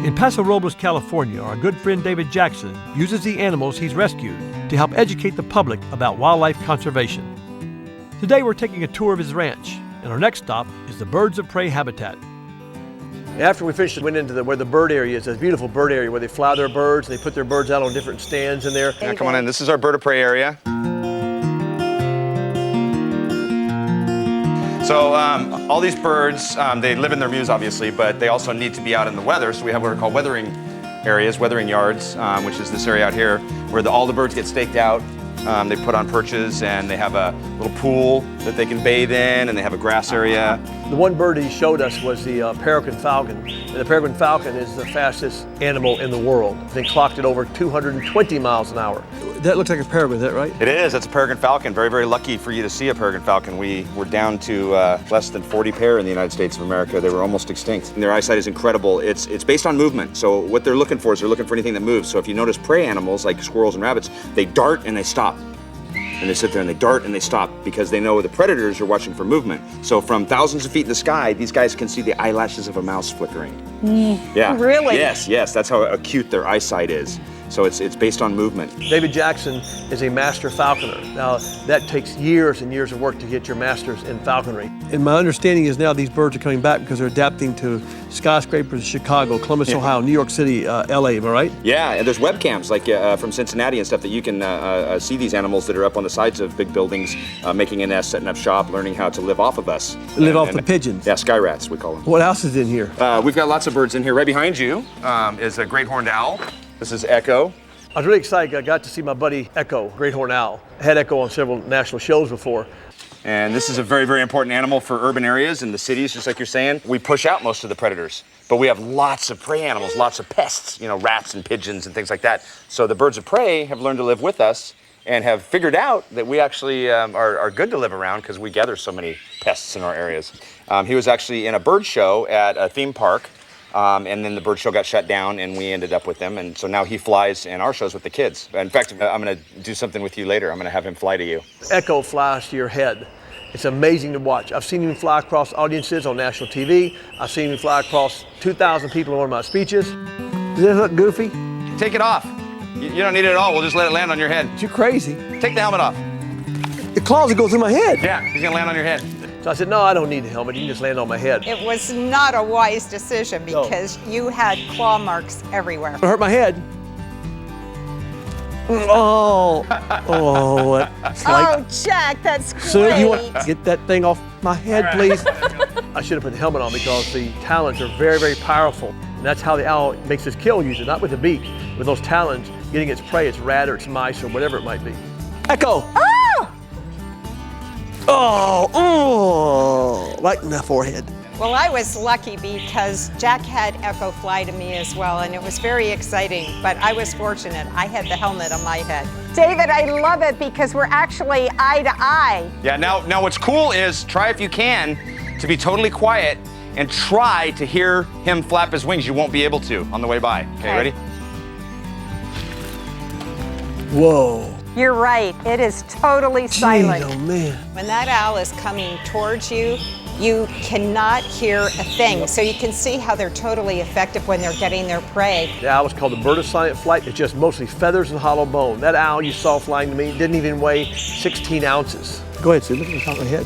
In Paso Robles, California, our good friend David Jackson uses the animals he's rescued to help educate the public about wildlife conservation. Today we're taking a tour of his ranch, and our next stop is the birds of prey habitat. After we finished, we went into where the bird area is, a beautiful bird area where they fly their birds, they put their birds out on different stands in there. Yeah, come on in, this is our bird of prey area. So all these birds, they live in their mews obviously, but they also need to be out in the weather. So we have what are called weathering areas, weathering yards, which is this area out here where all the birds get staked out. They put on perches and they have a little pool that they can bathe in, and they have a grass area. The one bird he showed us was the peregrine falcon. And the peregrine falcon is the fastest animal in the world. They clocked it over 220 miles an hour. That looks like a peregrine, is that right? It is, that's a peregrine falcon. Very, very lucky for you to see a peregrine falcon. We were down to less than 40 pair in the United States of America. They were almost extinct. And their eyesight is incredible. It's based on movement. So what they're looking for is they're looking for anything that moves. So if you notice prey animals like squirrels and rabbits, they dart and they stop. And they sit there and they dart and they stop because they know the predators are watching for movement. So from thousands of feet in the sky, these guys can see the eyelashes of a mouse flickering. Yeah. Really? Yes, that's how acute their eyesight is. So it's based on movement. David Jackson is a master falconer. Now, that takes years and years of work to get your masters in falconry. And my understanding is now these birds are coming back because they're adapting to skyscrapers in Chicago, Columbus, Ohio, New York City, LA, am I right? Yeah, and there's webcams like from Cincinnati and stuff that you can see these animals that are up on the sides of big buildings, making a nest, setting up shop, learning how to live off of us. Live off the pigeons? Yeah, sky rats, we call them. What else is in here? We've got lots of birds in here. Right behind you is a great horned owl. This is Echo. I was really excited. I got to see my buddy Echo, great horned owl. I had Echo on several national shows before. And this is a very, very important animal for urban areas and the cities, just like you're saying. We push out most of the predators, but we have lots of prey animals, lots of pests, you know, rats and pigeons and things like that. So the birds of prey have learned to live with us and have figured out that we actually are good to live around because we gather so many pests in our areas. He was actually in a bird show at a theme park. And then the bird show got shut down and we ended up with him. And so now he flies in our shows with the kids. In fact, I'm going to do something with you later. I'm going to have him fly to you. Echo flies to your head. It's amazing to watch. I've seen him fly across audiences on national TV. I've seen him fly across 2,000 people in one of my speeches. Does that look goofy? Take it off. You don't need it at all. We'll just let it land on your head. You're crazy. Take the helmet off. The claws will go through my head. Yeah, he's going to land on your head. So I said, no, I don't need the helmet. You can just land on my head. It was not a wise decision because you had claw marks everywhere. It hurt my head. Oh, that's like, Oh, Jack, that's great. so you want to get that thing off my head, please? I should have put the helmet on because the talons are very, very powerful. And that's how the owl makes its kill usually, not with the beak. With those talons, getting its prey, its rat or its mice or whatever it might be. Echo! Oh, right in the forehead. Well, I was lucky because Jack had Echo fly to me as well, and it was very exciting, but I was fortunate. I had the helmet on my head. David, I love it because we're actually eye to eye. Yeah, now what's cool is try if you can to be totally quiet and try to hear him flap his wings. You won't be able to on the way by. Okay, ready? Whoa. You're right, it is totally silent. Jeez, oh man. When that owl is coming towards you, you cannot hear a thing. So you can see how they're totally effective when they're getting their prey. The owl is called the bird of silent flight. It's just mostly feathers and hollow bone. That owl you saw flying to me didn't even weigh 16 ounces. Go ahead, Sue, look at the top of my head.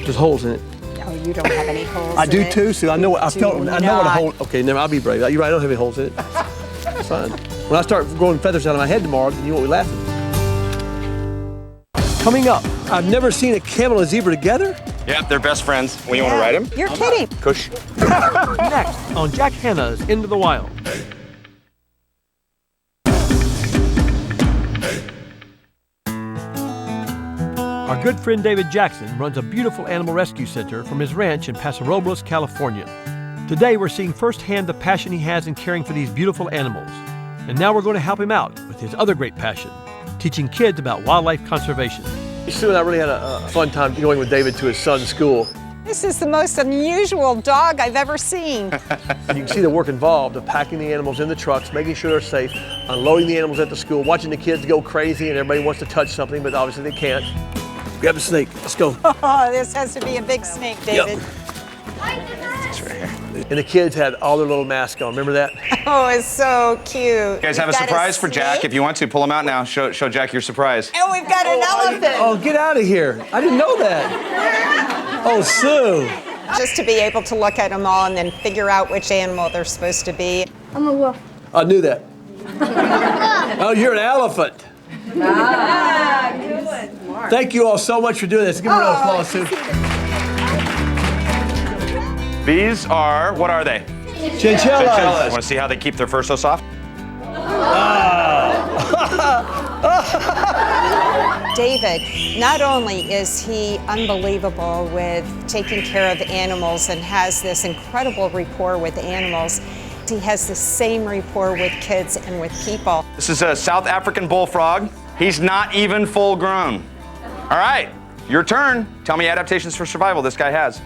There's holes in it. No, you don't have any holes I in do it. too, Sue. I know what a not. hole. Okay, never. I'll be brave. You're right. I don't have any holes in it. It's fine. When I start growing feathers out of my head tomorrow, then you won't be laughing. Coming up, I've never seen a camel and a zebra together. Yeah, they're best friends. When you want to ride him? You're kidding. Cush. Next on Jack Hanna's Into the Wild. Our good friend David Jackson runs a beautiful animal rescue center from his ranch in Paso Robles, California. Today we're seeing firsthand the passion he has in caring for these beautiful animals. And now we're going to help him out with his other great passion, teaching kids about wildlife conservation. Sue and I really had a fun time going with David to his son's school. This is the most unusual dog I've ever seen. You can see the work involved of packing the animals in the trucks, making sure they're safe, unloading the animals at the school, watching the kids go crazy and everybody wants to touch something, but obviously they can't. Grab a snake, let's go. Oh, this has to be a big snake, David. Yep. It's right here. And the kids had all their little masks on. Remember that? Oh, it's so cute. You guys have a We've got surprise for Jack. snake. If you want to, pull him out now. Show Jack your surprise. And we've got an elephant. Oh, get out of here. I didn't know that. Oh, Sue. Just to be able to look at them all and then figure out which animal they're supposed to be. I'm a wolf. I knew that. Oh, you're an elephant. Thank you all so much for doing this. Give me a round of applause, Sue. These are, what are they? Chinchillas. Want to see how they keep their fur so soft? David, not only is he unbelievable with taking care of animals and has this incredible rapport with animals, he has the same rapport with kids and with people. This is a South African bullfrog. He's not even full grown. All right, your turn. Tell me adaptations for survival this guy has.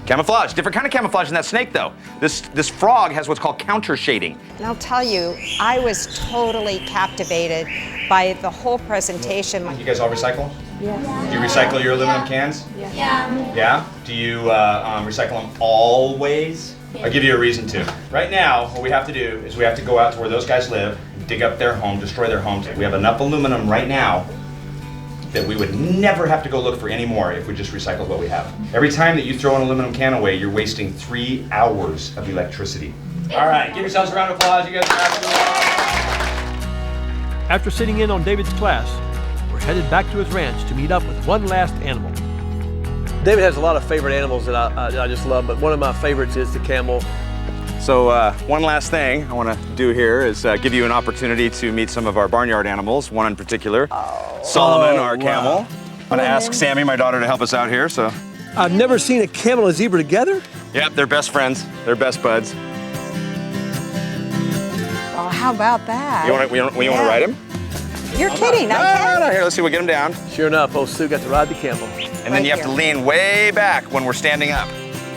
Camouflage, different kind of camouflage than that snake though. This frog has what's called counter shading. And I'll tell you, I was totally captivated by the whole presentation. You guys all recycle? Yeah. Do you recycle your aluminum cans? Yeah. Yeah? Do you recycle them always? Yeah. I'll give you a reason to. Right now, what we have to do is we have to go out to where those guys live, dig up their home, destroy their homes. We have enough aluminum right now that we would never have to go look for any more if we just recycled what we have. Every time that you throw an aluminum can away, you're wasting 3 hours of electricity. All right, give yourselves a round of applause. You guys are awesome. After sitting in on David's class, we're headed back to his ranch to meet up with one last animal. David has a lot of favorite animals that I just love, but one of my favorites is the camel. So one last thing I want to do here is give you an opportunity to meet some of our barnyard animals, one in particular, Solomon, our camel. I'm going to ask Sammy, my daughter, to help us out here. So I've never seen a camel and a zebra together. Yep, they're best friends. They're best buds. Oh, how about that? You want to ride him? You're kidding, I can't. No, here, let's see, we'll get him down. Sure enough, old Sue got to ride the camel. And then you have to lean way back when we're standing up.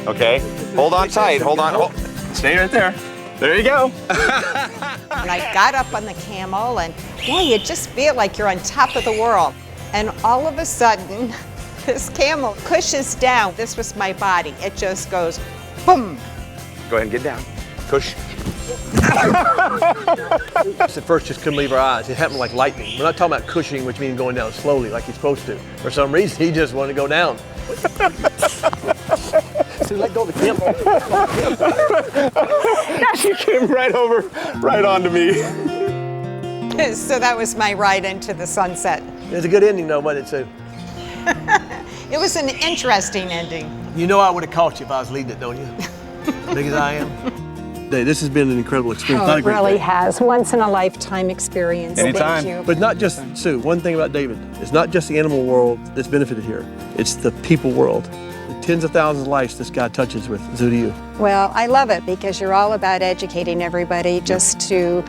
Okay? Hold on tight, hold on. Stay right there. There you go. And I got up on the camel and boy, you just feel like you're on top of the world. And all of a sudden, this camel pushes down. This was my body. It just goes boom. Go ahead and get down. Push. At first, just couldn't believe our eyes. It happened like lightning. We're not talking about cushioning, which means going down slowly like he's supposed to. For some reason, he just wanted to go down. So let go of the camel. She came right onto me. So that was my ride into the sunset. It was a good ending, though, wasn't it, Sue? It was an interesting ending. You know I would have caught you if I was leading it, don't you? Big as I am. This has been an incredible experience. Oh, it really has. Once in a lifetime experience. Anytime. Thank you. But not just, Sue, one thing about David, it's not just the animal world that's benefited here. It's the people world. The tens of thousands of lives this guy touches with Zoo to You. Well, I love it because you're all about educating everybody just to,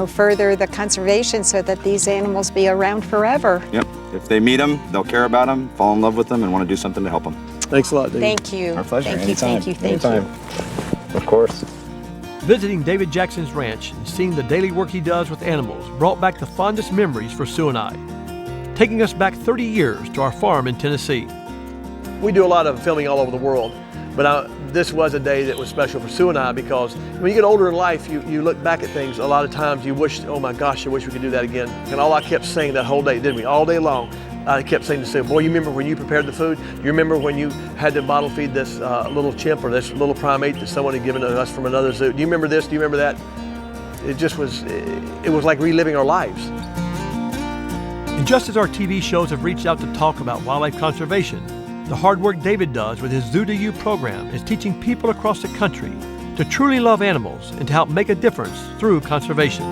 further the conservation so that these animals be around forever. Yep. If they meet them, they'll care about them, fall in love with them, and want to do something to help them. Thanks a lot, David. Thank you. Our pleasure. Thank Anytime. you, thank you, thank you. Of course. Visiting David Jackson's ranch and seeing the daily work he does with animals brought back the fondest memories for Sue and I, taking us back 30 years to our farm in Tennessee. We do a lot of filming all over the world, but this was a day that was special for Sue and I because when you get older in life, you look back at things. A lot of times you wish, oh my gosh, I wish we could do that again. And all I kept saying that whole day, didn't we? All day long, I kept saying to Sue, boy, you remember when you prepared the food? You remember when you had to bottle feed this little chimp or this little primate that someone had given to us from another zoo? Do you remember this? Do you remember that? It just was, it was like reliving our lives. And just as our TV shows have reached out to talk about wildlife conservation, the hard work David does with his Zoo to You program is teaching people across the country to truly love animals and to help make a difference through conservation.